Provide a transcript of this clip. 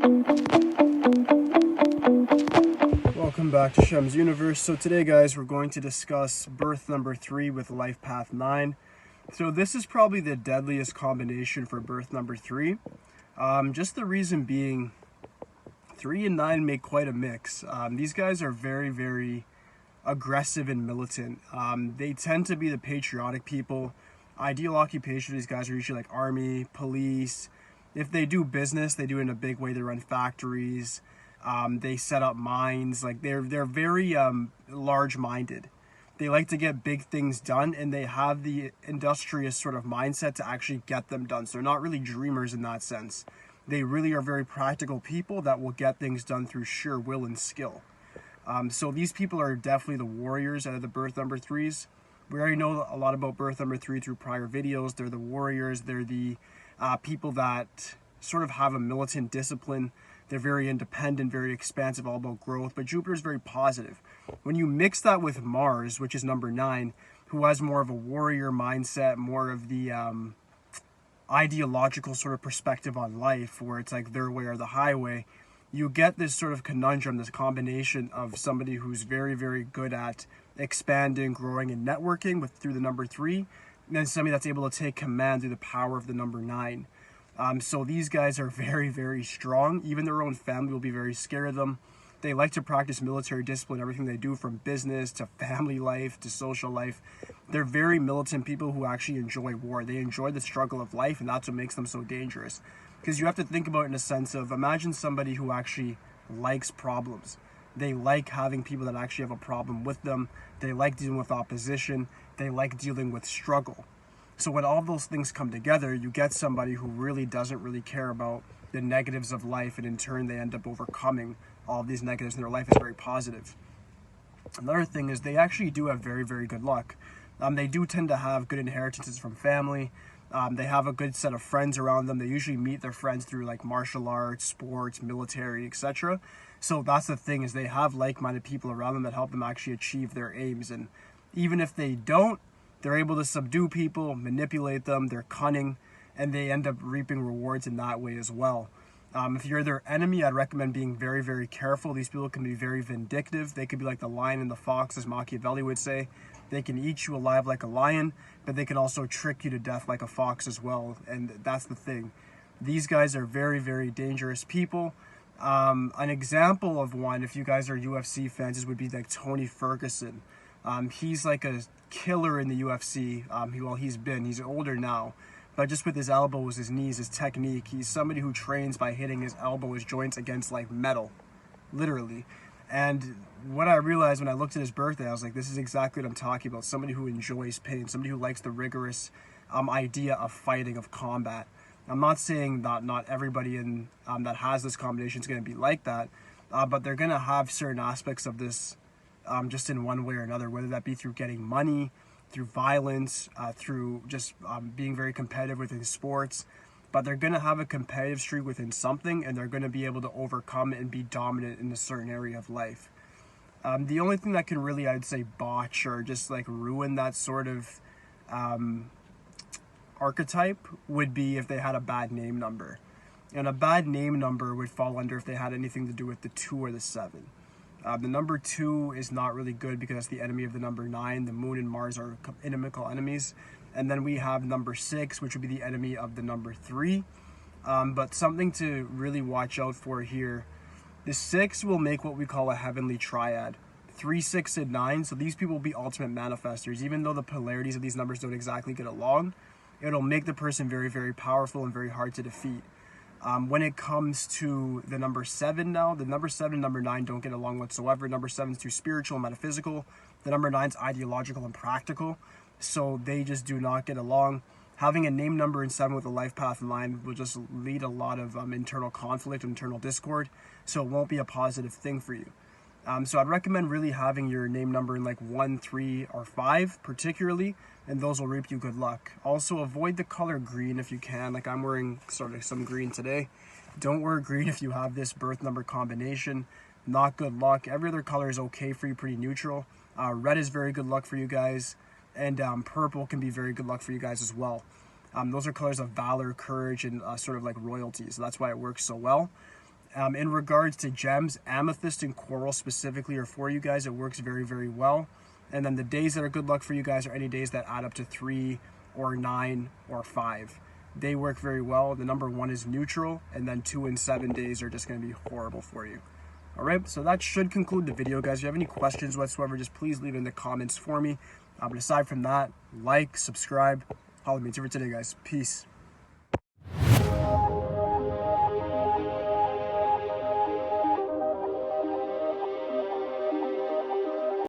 Welcome back to Shemsuniverse. So today, guys, we're going to discuss birth number 3 with life path 9. So this is probably the deadliest combination for birth number 3. Just the reason being, 3 and 9 make quite a mix. These guys are very, very aggressive and militant. They tend to be the patriotic people. Ideal occupation for these guys are usually like army, police. If they do business, they do it in a big way. They run factories. They set up mines. Like they're very large-minded. They like to get big things done, and they have the industrious sort of mindset to actually get them done. So they're not really dreamers in that sense. They really are very practical people that will get things done through sheer will and skill. So these people are definitely the warriors out of the birth number 3s. We already know a lot about birth number 3 through prior videos. They're the warriors. They're the people that sort of have a militant discipline. They're very independent, very expansive, all about growth. But Jupiter is very positive. When you mix that with Mars, which is number 9, who has more of a warrior mindset, more of the ideological sort of perspective on life, where it's like their way or the highway, you get this sort of conundrum, this combination of somebody who's very, very good at expanding, growing, and networking through the number 3, and then somebody that's able to take command through the power of the number 9. So these guys are very, very strong. Even their own family will be very scared of them. They like to practice military discipline, everything they do, from business to family life to social life. They're very militant people who actually enjoy war. They enjoy the struggle of life, and that's what makes them so dangerous. Because you have to think about it in a sense of, imagine somebody who actually likes problems. They like having people that actually have a problem with them. They like dealing with opposition. They like dealing with struggle. So when all those things come together, you get somebody who really doesn't really care about the negatives of life, and in turn they end up overcoming all of these negatives, and their life is very positive. Another thing is they actually do have very, very good luck. They do tend to have good inheritances from family. They have a good set of friends around them. They usually meet their friends through like martial arts, sports, military, etc. So that's the thing, is they have like-minded people around them that help them actually achieve their aims. And even if they don't, they're able to subdue people, manipulate them, they're cunning, and they end up reaping rewards in that way as well. If you're their enemy, I'd recommend being very, very careful. These people can be very vindictive. They could be like the lion and the fox, as Machiavelli would say. They can eat you alive like a lion, but they can also trick you to death like a fox as well. And that's the thing. These guys are very, very dangerous people. An example of one, if you guys are UFC fans, would be like Tony Ferguson. He's like a killer in the UFC. He's older now, but just with his elbows, his knees, his technique, he's somebody who trains by hitting his elbow, his joints against like metal, literally. And what I realized when I looked at his birthday, I was like, this is exactly what I'm talking about. Somebody who enjoys pain, somebody who likes the rigorous idea of fighting, of combat. I'm not saying that not everybody that has this combination is going to be like that, but they're going to have certain aspects of this just in one way or another, whether that be through getting money, through violence, through just being very competitive within sports. But they're going to have a competitive streak within something, and they're going to be able to overcome it and be dominant in a certain area of life. The only thing that can really, I'd say, botch or just like ruin that sort of archetype would be if they had a bad name number. And a bad name number would fall under if they had anything to do with the 2 or the 7. The number 2 is not really good because it's the enemy of the number 9. The moon and Mars are inimical enemies. And then we have number 6, which would be the enemy of the number 3. But something to really watch out for here. The 6 will make what we call a heavenly triad. 3, 6, and 9. So these people will be ultimate manifestors. Even though the polarities of these numbers don't exactly get along, it'll make the person very, very powerful and very hard to defeat. When it comes to the number 7 now, the number 7 and number 9 don't get along whatsoever. Number 7 is too spiritual and metaphysical. The number 9 is ideological and practical. So they just do not get along. Having a name number in 7 with a life path in line will just lead a lot of internal conflict, internal discord. So it won't be a positive thing for you. So I'd recommend really having your name number in like 1, 3, or 5 particularly, and those will reap you good luck. Also, avoid the color green if you can. Like I'm wearing sort of some green today. Don't wear green if you have this birth number combination. Not good luck. Every other color is okay for you, pretty neutral. Red is very good luck for you guys, and purple can be very good luck for you guys as well. Those are colors of valor, courage, and sort of like royalty. So that's why it works so well. In regards to gems, amethyst and coral specifically are for you guys. It works very, very well. And then the days that are good luck for you guys are any days that add up to 3 or 9 or 5. They work very well. The number 1 is neutral, and then 2 and 7 days are just going to be horrible for you. All right, so that should conclude the video, guys. If you have any questions whatsoever, just please leave it in the comments for me. But aside from that, like, subscribe. Holla at me. It's over today, guys. Peace.